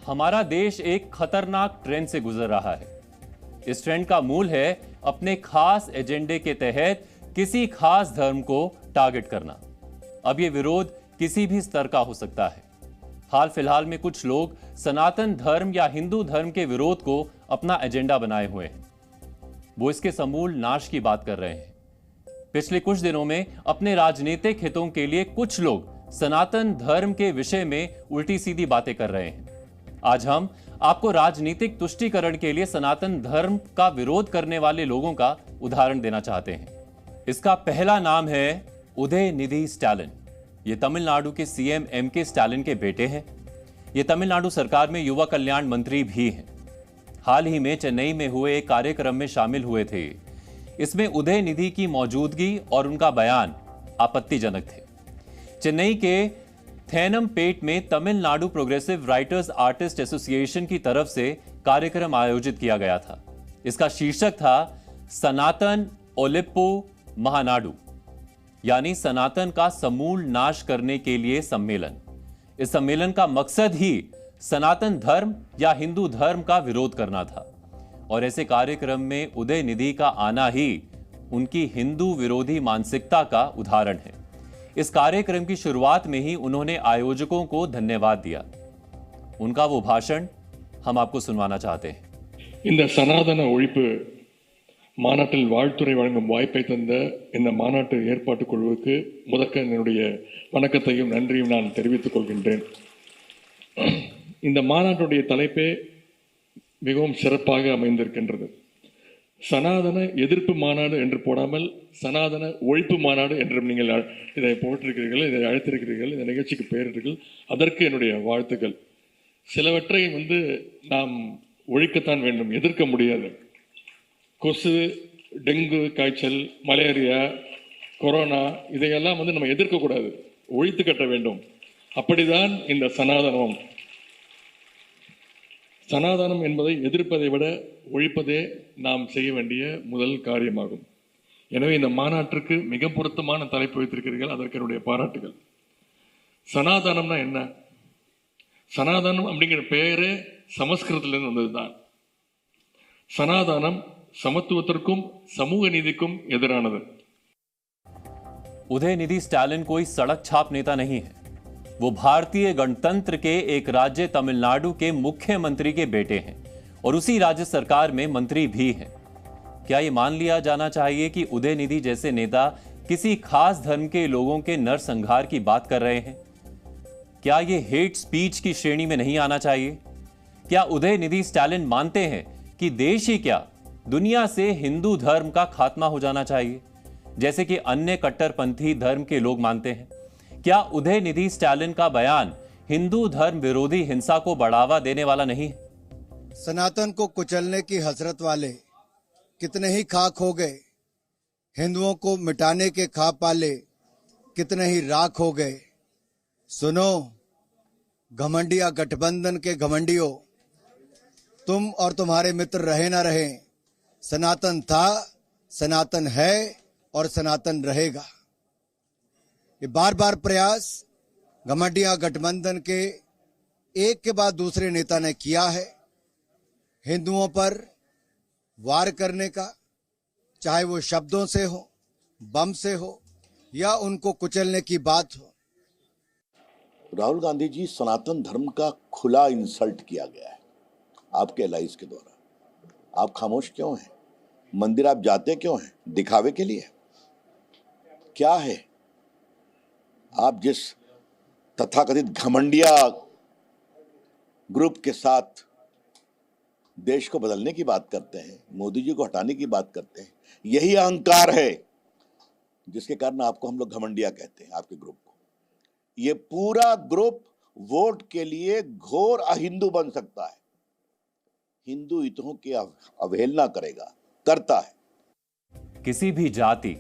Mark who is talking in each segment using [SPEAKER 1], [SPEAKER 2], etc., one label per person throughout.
[SPEAKER 1] हमारा देश एक खतरनाक ट्रेंड से गुजर रहा है। इस ट्रेंड का मूल है अपने खास एजेंडे के तहत किसी खास धर्म को टारगेट करना। अब यह विरोध किसी भी स्तर का हो सकता है। हाल फिलहाल में कुछ लोग सनातन धर्म या हिंदू धर्म के विरोध को अपना एजेंडा बनाए हुए हैं। वो इसके समूल नाश की बात कर रहे हैं। पिछले कुछ दिनों में अपने राजनीतिक हितों के लिए कुछ लोग सनातन धर्म के विषय में उल्टी सीधी बातें कर रहे हैं। आज हम आपको राजनीतिक तुष्टीकरण के लिए सनातन धर्म का विरोध करने वाले लोगों का उदाहरण देना चाहते हैं। इसका पहला नाम है उदयनिधि स्टालिन। ये तमिलनाडु के सीएम एमके स्टालिन के बेटे हैं। ये तमिलनाडु सरकार में युवा कल्याण मंत्री भी हैं। हाल ही में चेन्नई में हुए एक कार्यक्रम में शामिल हुए थे। इसमें उदयनिधि की मौजूदगी और उनका बयान आपत्तिजनक थे। चेन्नई के थेनमपेट में Tamil Nadu progressive writers artist association की तरफ से कार्यक्रम आयोजित किया गया था। इसका शीर्षक था सनातन ओलिप्पु महानाडु, यानी सनातन का समूल नाश करने के लिए सम्मेलन। इस सम्मेलन का मकसद ही सनातन धर्म या हिंदू धर्म का विरोध करना था और ऐसे कार्यक्रम में उदयनिधि का आना ही उनकी हिंदू विरोधी मानसिकता का उदाहरण है। इस कार्यक्रम की शुरुआत में ही उन्होंने आयोजकों को धन्यवाद दिया। उनका वो भाषण हम आपको सुनवाना चाहते हैं।
[SPEAKER 2] இந்த சனாதன ஒழிப்பு மாநாட்டில் வாழ்த்துரை வழங்கும் வாய்ப்பை தந்த இந்த மாநாட்டு ஏற்பாட்டுக் குழுவுக்கு முதற்க என்னுடைய வணக்கத்தையும் நன்றியும் நான் தெரிவித்துக் கொள்கின்றேன். இந்த மாநாட்டுடைய தலைப்பே மிகவும் சிறப்பாக அமைந்திருக்கின்றது. சனாதன எதிர்ப்பு மாநாடு என்று போடாமல் சனாதன ஒழிப்பு மாநாடு என்றும் நீங்கள் இதை போட்டிருக்கிறீர்கள், இதை அழைத்திருக்கிறீர்கள், இந்த நிகழ்ச்சிக்கு பெயரிட்டீர்கள். அதற்கு என்னுடைய வாழ்த்துக்கள். சிலவற்றை நாம் ஒழிக்கத்தான் வேண்டும், எதிர்க்க முடியாது. கொசு, டெங்கு காய்ச்சல், மலேரியா, கொரோனா இதையெல்லாம் நம்ம எதிர்க்கக்கூடாது, ஒழித்து கட்ட வேண்டும். அப்படிதான் இந்த சனாதனம். சனாதனம் என்பதை எதிர்ப்பதை விட ஒழிப்பதே நாம் செய்ய வேண்டிய முதல் காரியமாகும். எனவே இந்த மாநாட்டிற்கு மிக பொருத்தமான தலைப்பு வைத்திருக்கிறீர்கள், அதற்கு என்னுடைய பாராட்டுகள். சனாதனம்னா என்ன? சனாதனம் அப்படிங்கிற பெயரே சமஸ்கிருதத்திலிருந்து வந்ததுதான். சனாதனம் समत्वத்திற்கும் समूह நீதிக்கும் எதிரானது.
[SPEAKER 1] उदयनिधि स्टालिन कोई सड़क छाप नेता नहीं है। वो भारतीय गणतंत्र के एक राज्य तमिलनाडु के मुख्यमंत्री के बेटे हैं और उसी राज्य सरकार में मंत्री भी हैं। क्या ये मान लिया जाना चाहिए कि उदयनिधि जैसे नेता किसी खास धर्म के लोगों के नरसंहार की बात कर रहे हैं? क्या ये हेट स्पीच की श्रेणी में नहीं आना चाहिए? क्या उदयनिधि स्टालिन मानते हैं कि देश ही क्या दुनिया से हिंदू धर्म का खात्मा हो जाना चाहिए, जैसे कि अन्य कट्टरपंथी धर्म के लोग मानते हैं? क्या उदयनिधि स्टालिन का बयान हिंदू धर्म विरोधी हिंसा को बढ़ावा देने वाला नहीं है?
[SPEAKER 3] सनातन को कुचलने की हसरत वाले कितने ही खाक हो गए, हिंदुओं को मिटाने के ख्वाब पाले कितने ही राख हो गए। सुनो घमंडिया गठबंधन के घमंडियों, तुम और तुम्हारे मित्र रहे ना रहे, सनातन था, सनातन है और सनातन रहेगा। ये बार बार प्रयास घमंडिया गठबंधन के एक के बाद दूसरे नेता ने किया है हिंदुओं पर वार करने का, चाहे वो शब्दों से हो, बम से हो या उनको कुचलने की बात हो।
[SPEAKER 4] राहुल गांधी जी, सनातन धर्म का खुला इंसल्ट किया गया है आपके एलाइज के द्वारा। आप खामोश क्यों हैं? मंदिर आप जाते क्यों हैं? दिखावे के लिए? क्या है? आप जिस तथाकथित घमंडिया ग्रुप के साथ देश को बदलने की बात करते हैं, मोदी जी को हटाने की बात करते हैं, यही अहंकार है जिसके कारण आपको हम लोग घमंडिया कहते हैं, आपके ग्रुप को। ये पूरा ग्रुप वोट के लिए घोर अहिंदू बन सकता है, हिंदू हितों की अवहेलना करेगा, करता है।
[SPEAKER 1] किसी भी जाति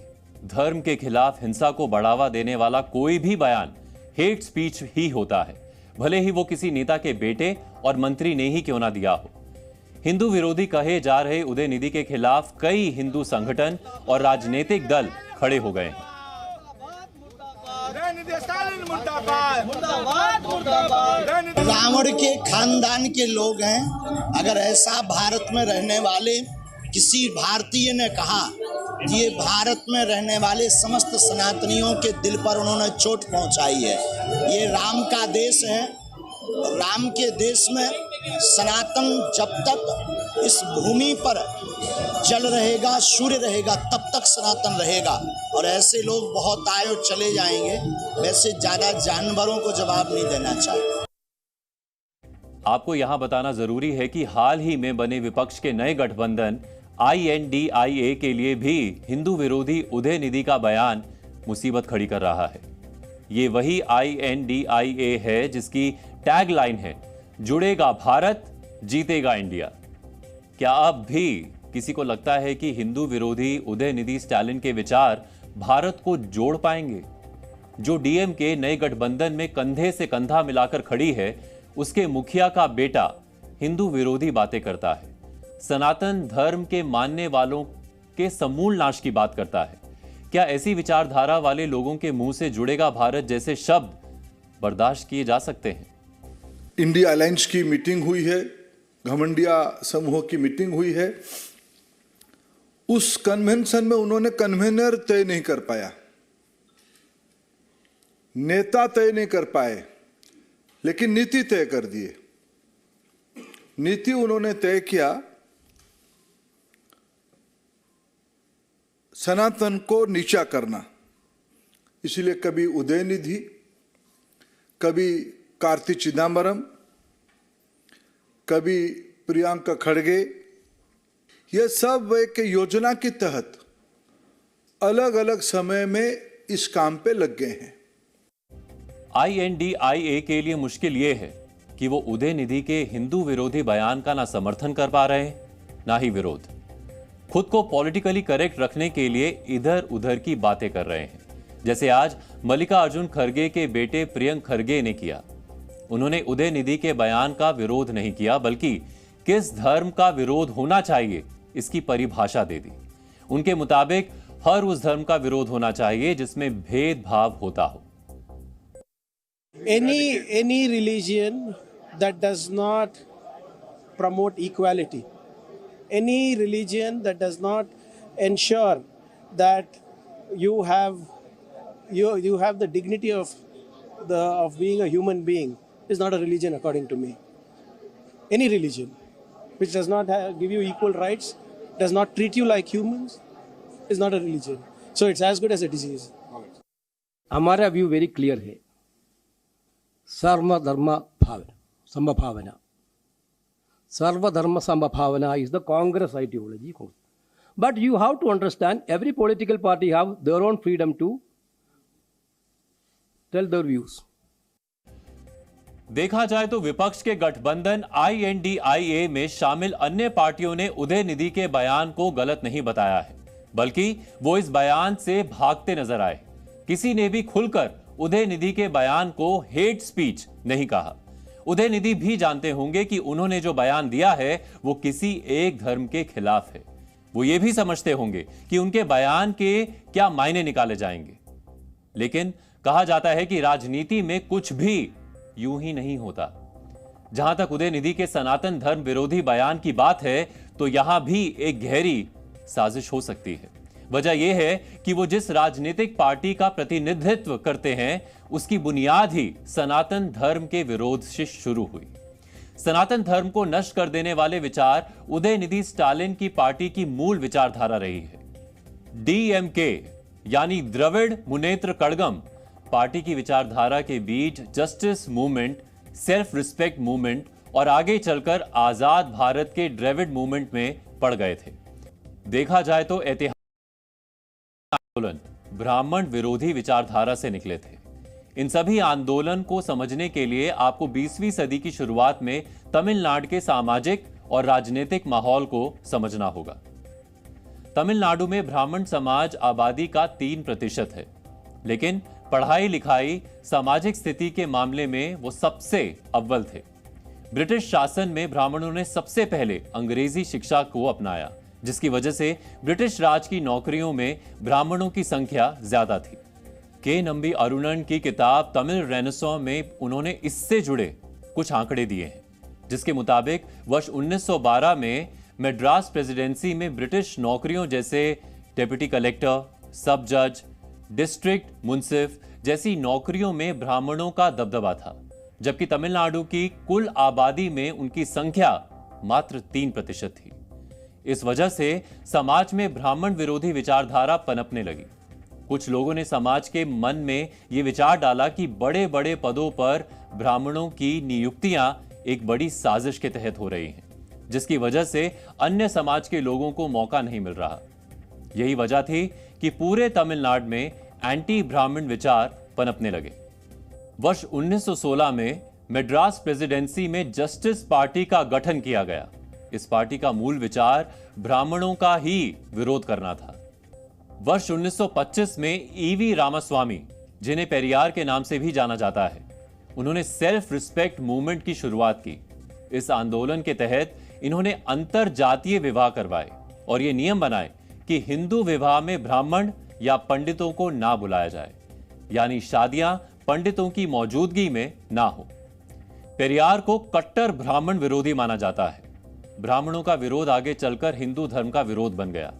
[SPEAKER 1] धर्म के खिलाफ हिंसा को बढ़ावा देने वाला कोई भी बयान हेट स्पीच ही होता है, भले ही वो किसी नेता के बेटे और मंत्री ने ही क्यों ना दिया हो। हिंदू विरोधी कहे जा रहे उदयनिधि के खिलाफ कई हिंदू संगठन और राजनीतिक दल खड़े हो गए हैं।
[SPEAKER 5] रावण के खानदान के लोग हैं। अगर ऐसा भारत में रहने वाले किसी भारतीय ने कहा कि ये भारत में रहने वाले समस्त सनातनियों के दिल पर उन्होंने चोट पहुंचाई है। ये राम का देश है। राम के देश में सनातन जब तक इस भूमि पर जल रहेगा, सूर्य रहेगा, तब तक सनातन रहेगा। और ऐसे लोग बहुत आए और चले जाएंगे। वैसे ज्यादा जानवरों को जवाब नहीं देना चाहिए।
[SPEAKER 1] आपको यहां बताना जरूरी है कि हाल ही में बने विपक्ष के नए गठबंधन INDIA के लिए भी हिंदू विरोधी उदयनिधि का बयान मुसीबत खड़ी कर रहा है। ये वही INDIA है जिसकी टैगलाइन है, जुड़ेगा भारत, जीतेगा इंडिया। क्या अब भी किसी को लगता है कि हिंदू विरोधी उदयनिधि स्टालिन के विचार भारत को जोड़ पाएंगे? जो DMK नए गठबंधन में कंधे से कंधा मिलाकर खड़ी है, उसके मुखिया का बेटा हिंदू विरोधी बातें करता है, सनातन धर्म के मानने वालों के समूल नाश की बात करता है। क्या ऐसी विचारधारा वाले लोगों के मुंह से जुड़ेगा भारत जैसे शब्द बर्दाश्त किए जा सकते हैं?
[SPEAKER 6] इंडिया अलायंस की मीटिंग हुई है, घमंडिया समूह की मीटिंग हुई है। उस कन्वेंशन में उन्होंने कन्वेनर तय नहीं कर पाया, नेता तय नहीं कर पाए, लेकिन नीति तय कर दिए। नीति उन्होंने तय किया, सनातन को नीचा करना। इसलिए कभी उदयनिधि, कभी कार्ति चिदम्बरम, कभी प्रियंका खड़गे, ये सब एक योजना के तहत अलग अलग समय में इस काम पे लग गए हैं।
[SPEAKER 1] INDIA के लिए मुश्किल ये है कि वो उदयनिधि के हिंदू विरोधी बयान का ना समर्थन कर पा रहे हैं, ना ही विरोध। खुद को पॉलिटिकली करेक्ट रखने के लिए इधर उधर की बातें कर रहे हैं, जैसे आज मल्लिकार्जुन खड़गे के बेटे प्रियंक खड़गे ने किया। उन्होंने उदयनिधि के बयान का विरोध नहीं किया, बल्कि किस धर्म का विरोध होना चाहिए इसकी परिभाषा दे दी। उनके मुताबिक हर उस धर्म का विरोध होना चाहिए जिसमें भेदभाव होता हो।
[SPEAKER 7] Any religion that does not promote equality, any religion that does not ensure that you have the dignity of being a human being is not a religion, according to me. Any religion which does not give you equal rights, does not treat you like humans, is not a religion. So it's as good as a disease.
[SPEAKER 8] हमारा view very clear है, सर्वधर्म समभावना। सर्वधर्म समभावना is the Congress ideology. But you have to understand, every political party have their own freedom to tell their views.
[SPEAKER 1] देखा जाए तो विपक्ष के गठबंधन INDIA में शामिल अन्य पार्टियों ने उदयनिधि के बयान को गलत नहीं बताया है, बल्कि वो इस बयान से भागते नजर आए। किसी ने भी खुलकर उदयनिधि के बयान को हेट स्पीच नहीं कहा। उदयनिधि भी जानते होंगे कि उन्होंने जो बयान दिया है वो किसी एक धर्म के खिलाफ है। वो ये भी समझते होंगे कि उनके बयान के क्या मायने निकाले जाएंगे। लेकिन कहा जाता है कि राजनीति में कुछ भी यूं ही नहीं होता। जहां तक उदयनिधि के सनातन धर्म विरोधी बयान की बात है, तो यहां भी एक गहरी साजिश हो सकती है। वजह यह है कि वो जिस राजनीतिक पार्टी का प्रतिनिधित्व करते हैं, उसकी बुनियाद ही सनातन धर्म के विरोध से शुरू हुई। सनातन धर्म को नष्ट कर देने वाले विचार उदयनिधि स्टालिन की पार्टी की मूल विचारधारा रही है। DMK यानी द्रविड़ मुनेत्र कड़गम पार्टी की विचारधारा के बीच justice movement, self respect movement और आगे चलकर आजाद भारत के द्रविड़ मूवमेंट में पड़ गए थे। देखा जाए तो ऐतिहासिक आंदोलन ब्राह्मण विरोधी विचारधारा से निकले थे। इन सभी आंदोलन को समझने के लिए आपको 20वीं सदी की शुरुआत में तमिलनाडु के सामाजिक और राजनीतिक माहौल को समझना होगा। तमिलनाडु में ब्राह्मण समाज आबादी का 3% है, लेकिन पढ़ाई लिखाई, सामाजिक स्थिति के मामले में वो सबसे अव्वल थे। ब्रिटिश शासन में ब्राह्मणों ने सबसे पहले अंग्रेजी शिक्षा को अपनाया, जिसकी वजह से ब्रिटिश राज की नौकरियों में ब्राह्मणों की संख्या ज्यादा थी। के नंबी अरुणन की किताब तमिल रेनेसां में उन्होंने इससे जुड़े कुछ आंकड़े दिए हैं, जिसके मुताबिक वर्ष 1912 में मद्रास प्रेसिडेंसी में ब्रिटिश नौकरियों जैसे डेप्यूटी कलेक्टर, सब जज, डिस्ट्रिक्ट मुंसिफ जैसी नौकरियों में ब्राह्मणों का दबदबा था, जबकि तमिलनाडु की कुल आबादी में उनकी संख्या मात्र 3% थी। इस वजह से समाज में ब्राह्मण विरोधी विचारधारा पनपने लगी। कुछ लोगों ने समाज के मन में यह विचार डाला कि बड़े बड़े पदों पर ब्राह्मणों की नियुक्तियां एक बड़ी साजिश के तहत हो रही हैं, जिसकी वजह से अन्य समाज के लोगों को मौका नहीं मिल रहा। यही वजह थी कि पूरे तमिलनाडु में एंटी ब्राह्मण विचार पनपने लगे। वर्ष 1916 में मद्रास प्रेसिडेंसी में जस्टिस पार्टी का गठन किया गया। इस पार्टी का मूल विचार ब्राह्मणों का ही विरोध करना था। वर्ष 1925 में ईवी रामास्वामी, जिन्हें पेरियार के नाम से भी जाना जाता है, उन्होंने सेल्फ रिस्पेक्ट मूवमेंट की शुरुआत की। इस आंदोलन के तहत इन्होंने अंतर जातीय विवाह करवाए और यह नियम बनाए कि हिंदू विवाह में ब्राह्मण या पंडितों को ना बुलाया जाए, यानी शादियां पंडितों की मौजूदगी में ना हो। पेरियार को कट्टर ब्राह्मण विरोधी माना जाता है। ब्राह्मणों का विरोध आगे चलकर हिंदू धर्म का विरोध बन गया।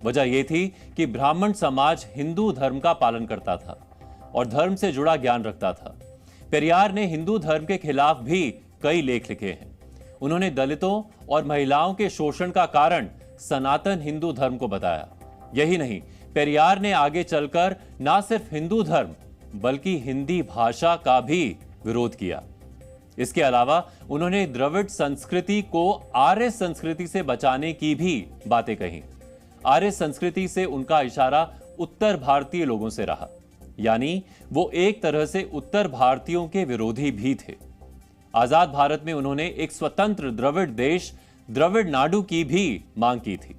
[SPEAKER 1] वजह यह थी कि ब्राह्मण समाज हिंदू धर्म का पालन करता था और धर्म से जुड़ा ज्ञान रखता था। पेरियार ने हिंदू धर्म के खिलाफ भी कई लेख लिखे हैं। उन्होंने दलितों और महिलाओं के शोषण का कारण सनातन हिंदू धर्म को बताया। यही नहीं, पेरियार ने आगे चलकर ना सिर्फ हिंदू धर्म बल्कि हिंदी भाषा का भी विरोध किया। इसके अलावा उन्होंने द्रविड़ संस्कृति को आर्य संस्कृति से बचाने की भी बातें कही। आर्य संस्कृति से उनका इशारा उत्तर भारतीय लोगों से रहा, यानी वो एक तरह से उत्तर भारतीयों के विरोधी भी थे। आजाद भारत में उन्होंने एक स्वतंत्र द्रविड़ देश द्रविड़ नाडु की भी मांग की थी।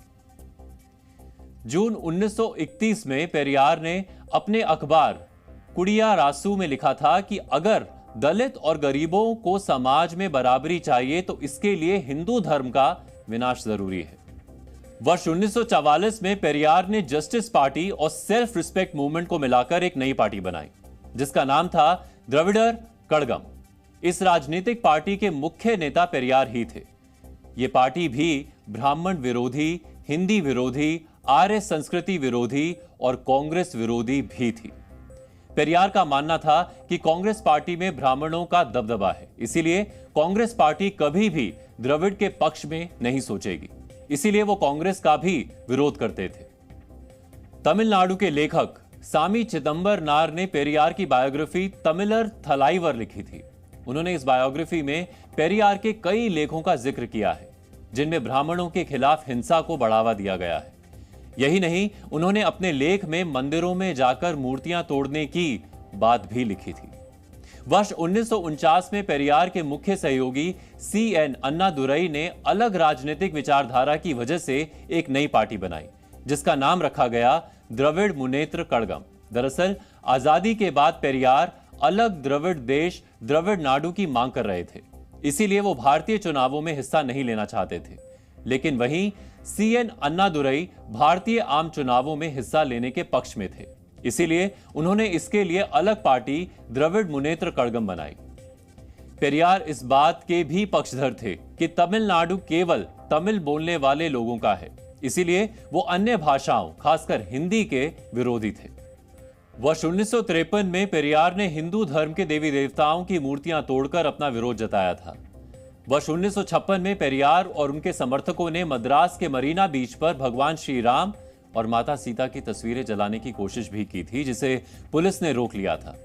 [SPEAKER 1] जून 1931 में पेरियार ने अपने अखबार कुड़िया रासू में लिखा था कि अगर दलित और गरीबों को समाज में बराबरी चाहिए तो इसके लिए हिंदू धर्म का विनाश जरूरी है। वर्ष 1944 में पेरियार ने जस्टिस पार्टी और सेल्फ रिस्पेक्ट मूवमेंट को मिलाकर एक नई पार्टी बनाई, जिसका नाम था द्रविड़र कड़गम। इस राजनीतिक पार्टी के मुख्य नेता पेरियार ही थे। यह पार्टी भी ब्राह्मण विरोधी, हिंदी विरोधी, आर्य संस्कृति विरोधी और कांग्रेस विरोधी भी थी। पेरियार का मानना था कि कांग्रेस पार्टी में ब्राह्मणों का दबदबा है, इसीलिए कांग्रेस पार्टी कभी भी द्रविड़ के पक्ष में नहीं सोचेगी। इसीलिए वो कांग्रेस का भी विरोध करते थे। तमिलनाडु के लेखक सामी चिदंबर ने पेरियार की बायोग्राफी तमिलर थलाइवर लिखी थी। उन्होंने इस बायोग्राफी में पेरियार के कई लेखों का जिक्र किया है, जिनमें ब्राह्मणों के खिलाफ हिंसा को बढ़ावा दिया गया है। यही नहीं, उन्होंने अपने लेख में मंदिरों में जाकर मूर्तियां तोड़ने की बात भी लिखी थी। वर्ष 1949 में पेरियार के मुख्य सहयोगी CN अन्नादुरई ने अलग राजनीतिक विचारधारा की वजह से एक नई पार्टी बनाई, जिसका नाम रखा गया द्रविड़ मुनेत्र कड़गम। दरअसल आजादी के बाद पेरियार अलग द्रविड़ देश द्रविड़ नाडु की मांग कर रहे थे, इसीलिए वो भारतीय चुनावों में हिस्सा नहीं लेना चाहते थे। लेकिन वहीं CN अन्नादुरई भारतीय आम चुनावों में हिस्सा लेने के पक्ष में थे, इसीलिए उन्होंने इसके लिए अलग पार्टी द्रविड़ मुनेत्र कड़गम बनाई। पेरियार इस बात के भी पक्षधर थे कि तमिलनाडु केवल तमिल बोलने वाले लोगों का है, इसीलिए वो अन्य भाषाओं खासकर हिंदी के विरोधी थे। वर्ष 1953 में पेरियार ने हिंदू धर्म के देवी देवताओं की मूर्तियां तोड़कर अपना विरोध जताया था। वर्ष 1956 में पेरियार और उनके समर्थकों ने मद्रास के मरीना बीच पर भगवान श्री राम और माता सीता की तस्वीरें जलाने की कोशिश भी की थी, जिसे पुलिस ने रोक लिया था।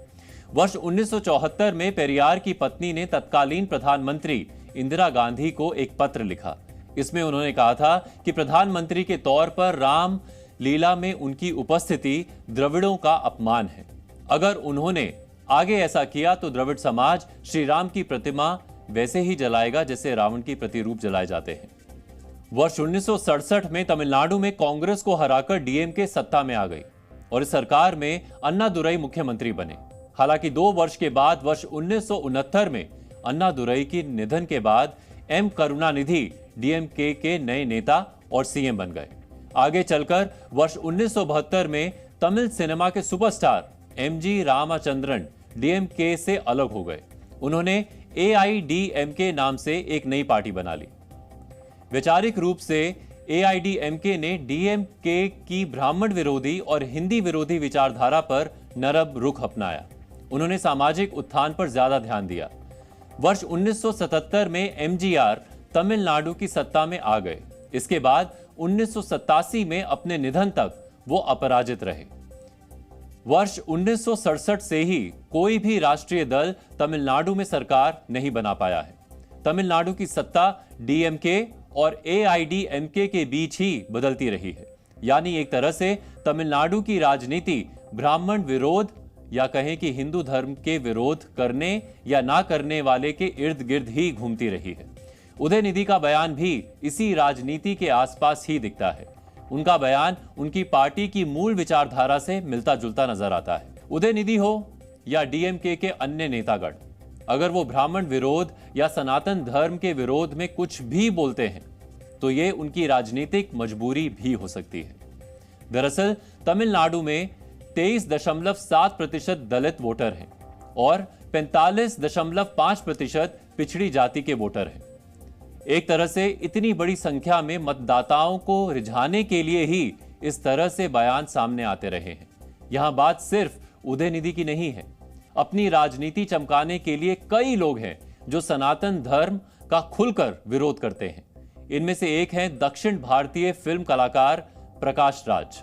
[SPEAKER 1] वर्ष 1974 में पेरियार की पत्नी ने तत्कालीन प्रधानमंत्री इंदिरा गांधी को एक पत्र लिखा। इसमें उन्होंने कहा था कि प्रधानमंत्री के तौर पर राम लीला में उनकी उपस्थिति द्रविड़ों का अपमान है। अगर उन्होंने आगे ऐसा किया तो द्रविड़ समाज श्री राम की प्रतिमा वैसे ही जलाएगा जैसे रावण की प्रतिरूप जलाए जाते हैं। वर्ष 1967 में तमिलनाडु में कांग्रेस को हराकर डीएमके सत्ता में आ गई और इस सरकार में अन्नादुरई मुख्यमंत्री बने। हालांकि 2 वर्ष के बाद वर्ष 1969 में अन्नादुरई के निधन के बाद M करुणानिधि डीएमके के नए नेता और सीएम बन गए। आगे चलकर वर्ष 1972 में तमिल सिनेमा के सुपरस्टार एमजी रामाचंद्रन डीएमके से अलग हो गए। उन्होंने एआईडीएमके नाम से एक नई पार्टी बना ली। वैचारिक रूप से एआईडीएमके ने डीएमके की ब्राह्मण विरोधी और हिंदी विरोधी विचारधारा पर नरम रुख अपनाया। उन्होंने सामाजिक उत्थान पर ज्यादा ध्यान दिया। वर्ष 1977 में एमजीआर तमिलनाडु की सत्ता में आ गए। इसके बाद 1987 में अपने निधन तक वो अपराजित रहे। वर्ष 1967 से ही कोई भी राष्ट्रीय दल तमिलनाडु में सरकार नहीं बना पाया है। तमिलनाडु की सत्ता डीएमके और एआईडीएमके के बीच ही बदलती रही है। यानी एक तरह से तमिलनाडु की राजनीति ब्राह्मण विरोध या कहें कि हिंदू धर्म के विरोध करने या ना करने वाले के इर्द गिर्द ही घूमती रही है। उदयनिधि का बयान भी इसी राजनीति के आसपास ही दिखता है। उनका बयान उनकी पार्टी की मूल विचारधारा से मिलता जुलता नजर आता है। उदयनिधि हो या डीएमके के अन्य नेतागण, अगर वो ब्राह्मण विरोध या सनातन धर्म के विरोध में कुछ भी बोलते हैं तो ये उनकी राजनीतिक मजबूरी भी हो सकती है। दरअसल तमिलनाडु में 23.7% दलित वोटर हैं और 45.5% पिछड़ी जाति के वोटर हैं। एक तरह से इतनी बड़ी संख्या में मतदाताओं को रिझाने के लिए ही इस तरह से बयान सामने आते रहे हैं। यहां बात सिर्फ उदयनिधि की नहीं है। अपनी राजनीति चमकाने के लिए कई लोग हैं जो सनातन धर्म का खुलकर विरोध करते हैं। इनमें से एक हैं दक्षिण भारतीय फिल्म कलाकार प्रकाश राज।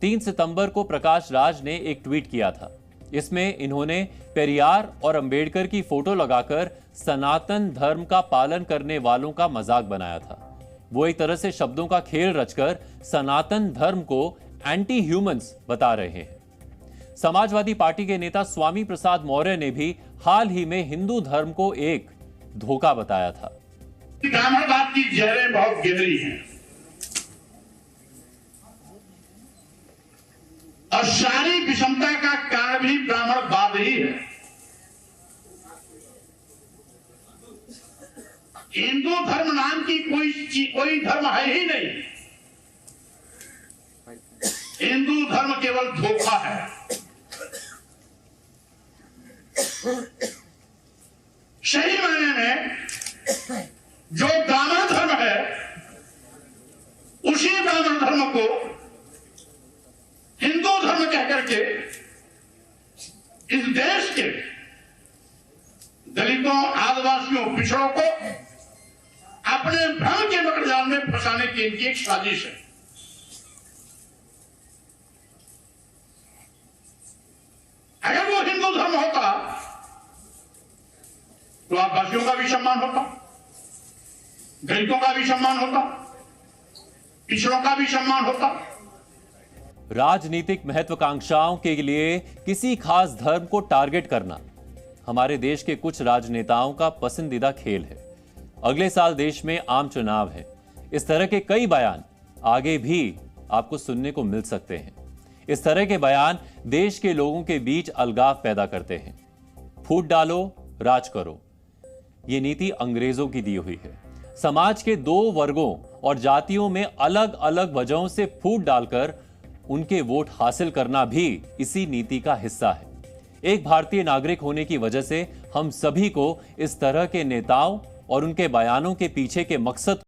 [SPEAKER 1] 3 सितंबर को प्रकाश राज ने एक ट्वीट किया था। इसमें इन्होंने पेरियार और अंबेडकर की फोटो लगाकर सनातन धर्म का पालन करने वालों का मजाक बनाया था। वो एक तरह से शब्दों का खेल रचकर सनातन धर्म को एंटी ह्यूमंस बता रहे हैं। समाजवादी पार्टी के नेता स्वामी प्रसाद मौर्य ने भी हाल ही में हिंदू धर्म को एक धोखा बताया था।
[SPEAKER 9] ब्राह्मणवाद की जहरें बहुत गहरी हैं और सारी विषमता का कारण भी ब्राह्मणवाद ही है। हिंदू धर्म नाम की कोई धर्म है ही नहीं। हिंदू धर्म केवल धोखा है। सही मायने में जो ब्राह्मण धर्म है उसी ब्राह्मण धर्म को हिंदू धर्म कहकर के इस देश के दलितों, आदिवासियों, पिछड़ों को अपने भ्रम के मकड़जाल में फंसाने की इनकी एक साजिश है। अगर वो हिंदू धर्म होता तो आदिवासियों का भी सम्मान होता, दलितों का भी सम्मान होता, पिछड़ों का भी सम्मान होता।
[SPEAKER 1] राजनीतिक महत्वाकांक्षाओं के लिए किसी खास धर्म को टारगेट करना हमारे देश के कुछ राजनेताओं का पसंदीदा खेल है। अगले साल देश में आम चुनाव है। इस तरह के कई बयान आगे भी आपको सुनने को मिल सकते हैं। इस तरह के बयान देश के लोगों के बीच अलगाव पैदा करते हैं। फूट डालो, राज करो, ये नीति अंग्रेजों की दी हुई है। समाज के दो वर्गों और जातियों में अलग अलग वजहों से फूट डालकर उनके वोट हासिल करना भी इसी नीति का हिस्सा है। एक भारतीय नागरिक होने की वजह से हम सभी को इस तरह के नेताओं और उनके बयानों के पीछे के मकसद